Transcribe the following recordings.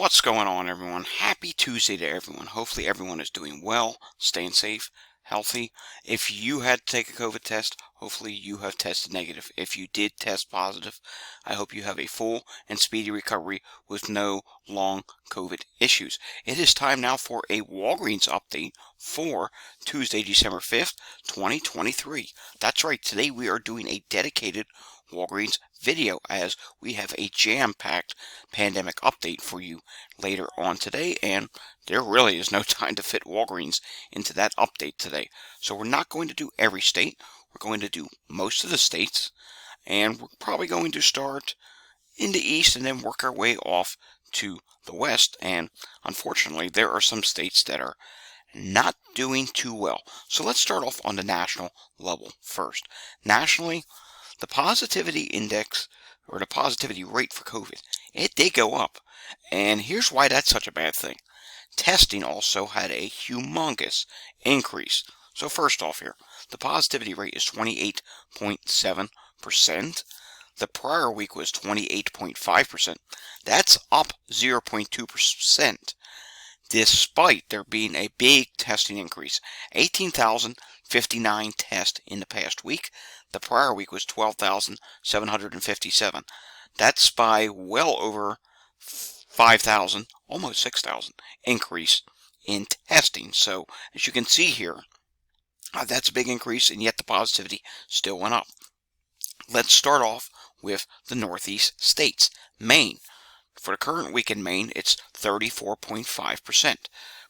What's going on, everyone? Happy Tuesday to everyone. Hopefully everyone is doing well, staying safe, healthy. If you had to take a COVID test, hopefully you have tested negative. If you did test positive, I hope you have a full and speedy recovery with no long COVID issues. It is time now for a Walgreens update for Tuesday, December 5th, 2023. That's right, today we are doing a dedicated Walgreens video as we have a jam-packed pandemic update for you later on today, and there really is no time to fit Walgreens into that update today. So we're not going to do every state. We're going to do most of the states, and we're probably going to start in the east and then work our way off to the west. And unfortunately, there are some states that are not doing too well. So let's start off on the national level first. Nationally, the positivity index, or the positivity rate for COVID, it did go up. And here's why that's such a bad thing. Testing also had a humongous increase. So first off here, the positivity rate is 28.7%. The prior week was 28.5%. That's up 0.2%. Despite there being a big testing increase. 18,059 tests in the past week. The prior week was 12,757. That's by well over 5,000, almost 6,000 increase in testing. So as you can see here, that's a big increase, and yet the positivity still went up. Let's start off with the Northeast states. Maine. For the current week in Maine, it's 34.5%.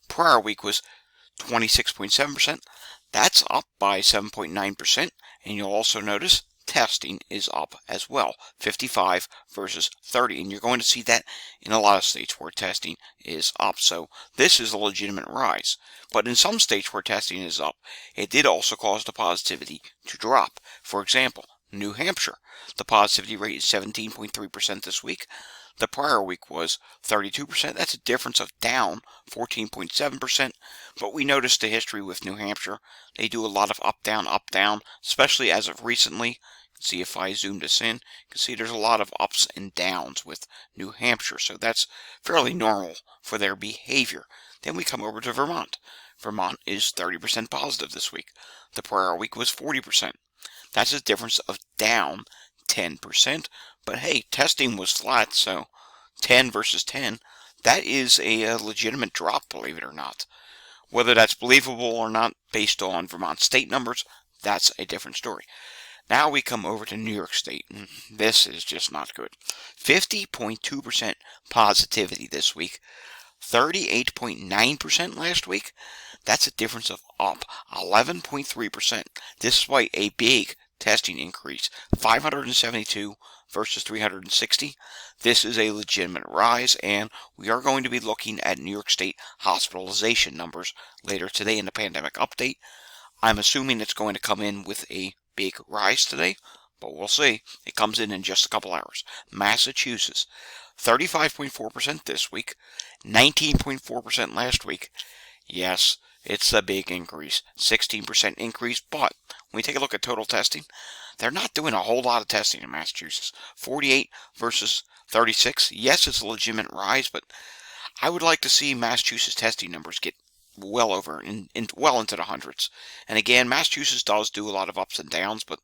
Prior week was 26.7%. That's up by 7.9%. And you'll also notice testing is up as well, 55 versus 30. And you're going to see that in a lot of states where testing is up. So this is a legitimate rise. But in some states where testing is up, it did also cause the positivity to drop. For example, New Hampshire. The positivity rate is 17.3% this week. The prior week was 32%. That's a difference of down 14.7%. But we noticed the history with New Hampshire. They do a lot of up, down, especially as of recently. See if I zoom this in, you can see there's a lot of ups and downs with New Hampshire. So that's fairly normal for their behavior. Then we come over to Vermont. Vermont is 30% positive this week. The prior week was 40%. That's a difference of down 10%. But hey, testing was flat, so 10 versus 10, that is a legitimate drop, believe it or not. Whether that's believable or not based on Vermont state numbers, that's a different story. Now we come over to New York State. This is just not good. 50.2% positivity this week. 38.9% last week. That's a difference of up 11.3%, despite a big testing increase. 572 versus 360. This is a legitimate rise, and we are going to be looking at New York State hospitalization numbers later today in the pandemic update. I'm assuming it's going to come in with a big rise today, but we'll see. It comes in just a couple hours. Massachusetts, 35.4% this week, 19.4% last week. Yes, it's a big increase, 16% increase, but when we take a look at total testing, they're not doing a whole lot of testing in Massachusetts. 48 versus 36. Yes, it's a legitimate rise, but I would like to see Massachusetts testing numbers get well over, well into the hundreds. And again, Massachusetts does do a lot of ups and downs, but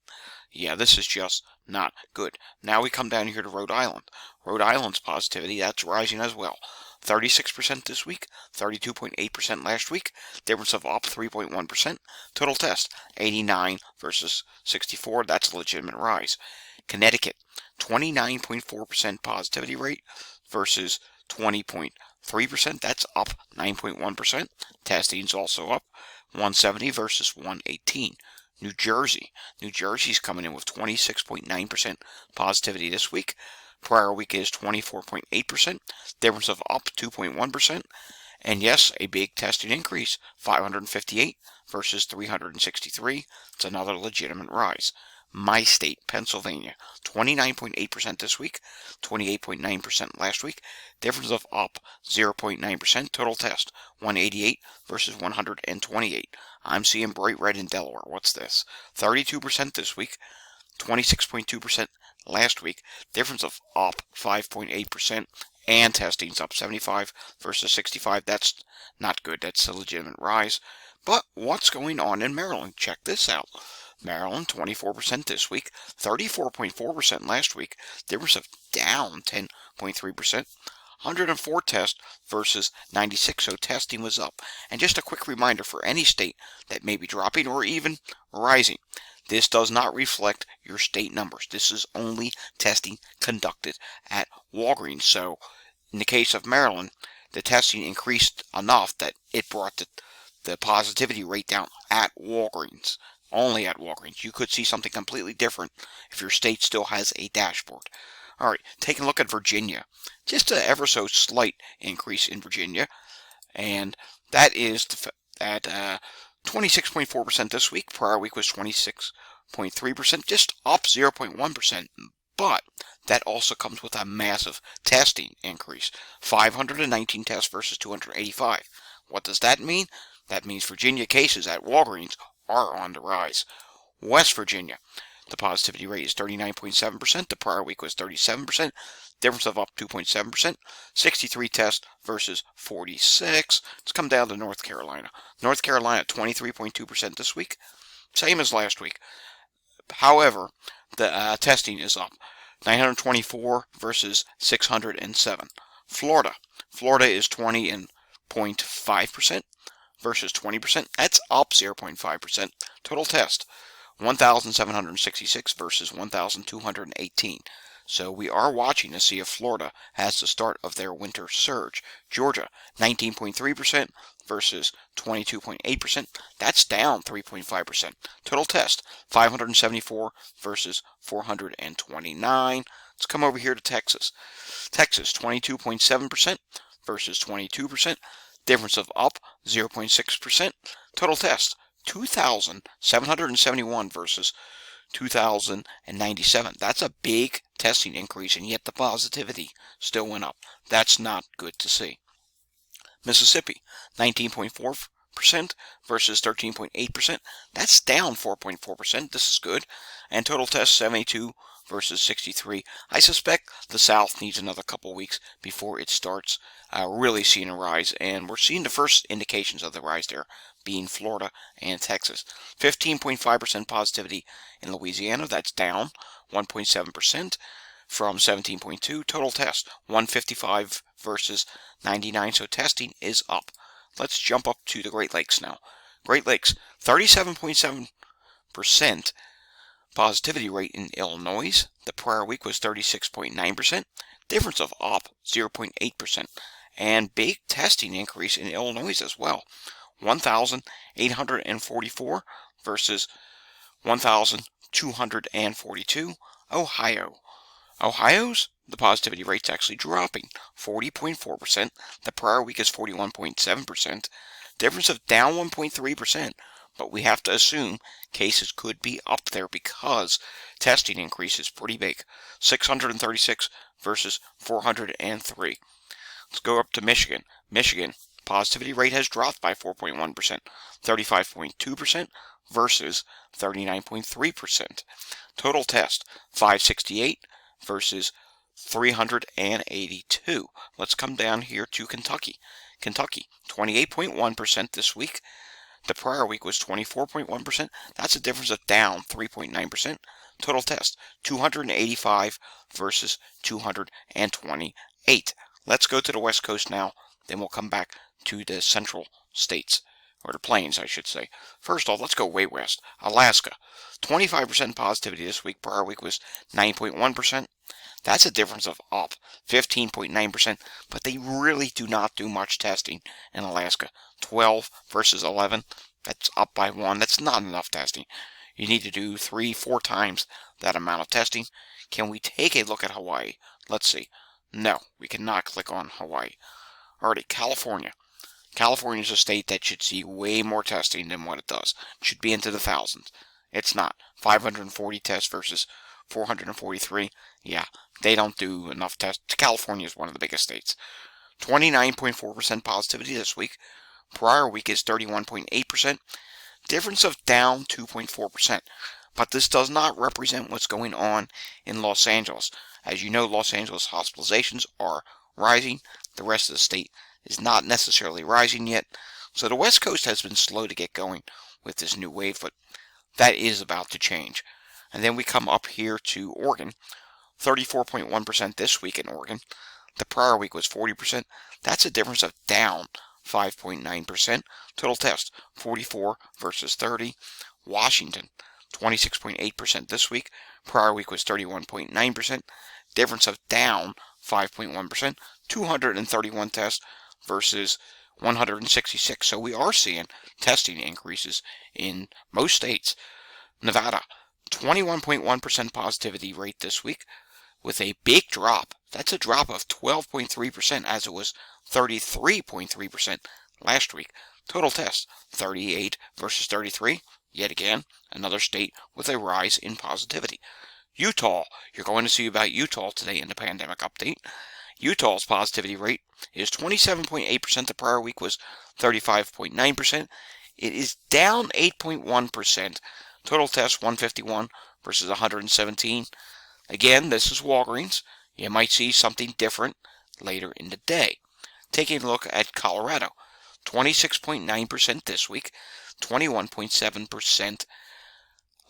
yeah, this is just not good. Now we come down here to Rhode Island. Rhode Island's positivity, that's rising as well. 36% this week, 32.8% last week, difference of up 3.1%. Total test, 89 versus 64, that's a legitimate rise. Connecticut, 29.4% positivity rate versus 20.3%, that's up 9.1%. Testing's also up, 170 versus 118. New Jersey's coming in with 26.9% positivity this week. Prior week is 24.8%, difference of up 2.1%, and yes, a big testing increase, 558 versus 363. It's another legitimate rise. My state, Pennsylvania, 29.8% this week, 28.9% last week, difference of up 0.9%, total test, 188 versus 128. I'm seeing bright red in Delaware. What's this? 32% this week, 26.2% last week, difference of up 5.8%, and testing's up 75 versus 65. That's not good. That's a legitimate rise. But what's going on in Maryland? Check this out. Maryland, 24% this week, 34.4% last week. Difference of down 10.3%. 104 tests versus 96, so testing was up. And just a quick reminder for any state that may be dropping or even rising, this does not reflect your state numbers. This is only testing conducted at Walgreens. So in the case of Maryland, the testing increased enough that it brought the positivity rate down at Walgreens. Only at Walgreens. You could see something completely different if your state still has a dashboard. All right, taking a look at Virginia. Just an ever so slight increase in Virginia, and that is at 26.4% this week. Prior week was 26.3%, just up 0.1%. But that also comes with a massive testing increase. 519 tests versus 285. What does that mean? That means Virginia cases at Walgreens are on the rise. West Virginia, the positivity rate is 39.7%. The prior week was 37%. Difference of up 2.7%. 63 tests versus 46. Let's come down to North Carolina. North Carolina, 23.2% this week. Same as last week. However, the testing is up. 924 versus 607. Florida is 20.5% versus 20%. That's up 0.5%. Total test, 1,766 versus 1,218. So we are watching to see if Florida has the start of their winter surge. Georgia, 19.3% versus 22.8%. That's down 3.5%. Total test, 574 versus 429. Let's come over here to Texas. Texas, 22.7% versus 22%. Difference of up 0.6%. Total test, 2,771 versus 2,097. That's a big testing increase, and yet the positivity still went up. That's not good to see. Mississippi, 19.4% versus 13.8%. That's down 4.4%. This is good. And total test, 72 versus 63. I suspect the South needs another couple weeks before it starts really seeing a rise, and we're seeing the first indications of the rise there, being Florida and Texas. 15.5% positivity in Louisiana. That's down 1.7% from 17.2. Total test, 155 versus 99, so testing is up. Let's jump up to the Great Lakes now. Great Lakes, 37.7% positivity rate in Illinois. The prior week was 36.9%. Difference of up 0.8%. And big testing increase in Illinois as well. 1,844 versus 1,242. Ohio's the positivity rate's actually dropping, 40.4%. The prior week is 41.7%. Difference of down 1.3%. But we have to assume cases could be up there because testing increase is pretty big. 636 versus 403. Let's go up to Michigan. Michigan, positivity rate has dropped by 4.1%. 35.2% versus 39.3%. Total test, 568 versus 382. Let's come down here to Kentucky. Kentucky, 28.1% this week. The prior week was 24.1%. That's a difference of down 3.9%. Total test, 285 versus 228. Let's go to the West Coast now. Then we'll come back to the central states, or the plains, I should say. First off, let's go way west. Alaska, 25% positivity this week. Prior week was 9.1%. That's a difference of up 15.9%, but they really do not do much testing in Alaska. 12 versus 11, that's up by 1. That's not enough testing. You need to do 3-4 times that amount of testing. Can we take a look at Hawaii? Let's see. No, we cannot click on Hawaii. Alrighty, California. California is a state that should see way more testing than what it does. It should be into the thousands. It's not. 540 tests versus 443. Yeah, they don't do enough tests. California is one of the biggest states. 29.4% positivity this week. Prior week is 31.8%. Difference of down 2.4%. But this does not represent what's going on in Los Angeles. As you know, Los Angeles hospitalizations are rising. The rest of the state is not necessarily rising yet. So the West Coast has been slow to get going with this new wave, but that is about to change. And then we come up here to Oregon, 34.1% this week in Oregon. The prior week was 40%. That's a difference of down 5.9%. Total test, 44 versus 30. Washington, 26.8% this week. Prior week was 31.9%. Difference of down 5.1%. 231 tests versus 166. So we are seeing testing increases in most states. Nevada, 21.1% positivity rate this week with a big drop. That's a drop of 12.3% as it was 33.3% last week. Total tests, 38 versus 33. Yet again, another state with a rise in positivity. Utah, you're going to see about Utah today in the pandemic update. Utah's positivity rate is 27.8%. The prior week was 35.9%. It is down 8.1%. Total tests 151 versus 117. Again, this is Walgreens. You might see something different later in the day. Taking a look at Colorado, 26.9% this week, 21.7%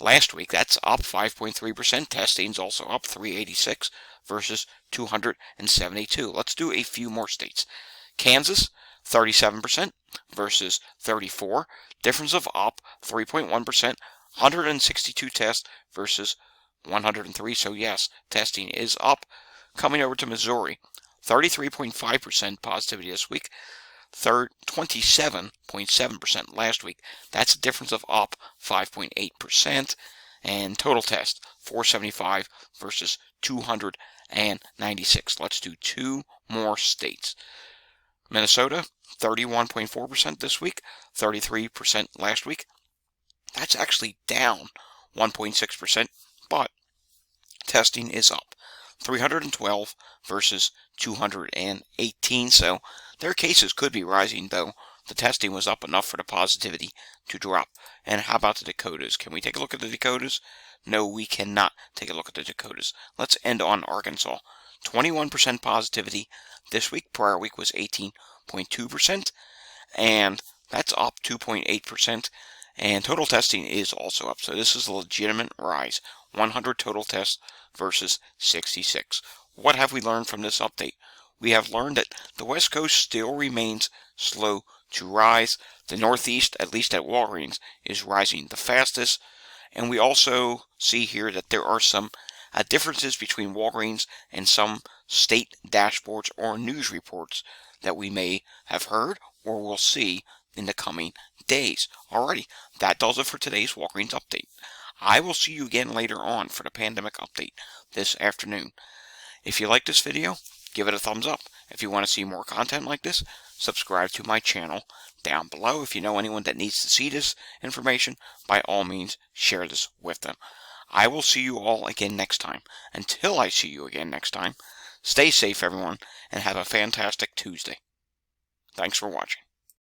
last week. That's up 5.3%. Testing's also up 386 versus 272. Let's do a few more states. Kansas, 37% versus 34. Difference of up 3.1%. 162 tests versus 103. So yes, testing is up. Coming over to Missouri, 33.5% positivity this week. 27.7% last week. That's a difference of up 5.8%. And total test, 475 versus 296. Let's do two more states. Minnesota, 31.4% this week, 33% last week. That's actually down 1.6%, but testing is up. 312 versus 218, so their cases could be rising, though the testing was up enough for the positivity to drop. And how about the Dakotas? Can we take a look at the Dakotas? No, we cannot take a look at the Dakotas. Let's end on Arkansas. 21% positivity this week. Prior week was 18.2%, and that's up 2.8%. And total testing is also up. So this is a legitimate rise. 100 total tests versus 66. What have we learned from this update? We have learned that the West Coast still remains slow to rise. The Northeast, at least at Walgreens, is rising the fastest. And we also see here that there are some differences between Walgreens and some state dashboards or news reports that we may have heard or will see in the coming days. Alrighty, that does it for today's Walgreens update. I will see you again later on for the pandemic update this afternoon. If you like this video, give it a thumbs up. If you want to see more content like this, subscribe to my channel down below. If you know anyone that needs to see this information, by all means, share this with them. I will see you all again next time. Until I see you again next time, stay safe, everyone, and have a fantastic Tuesday. Thanks for watching.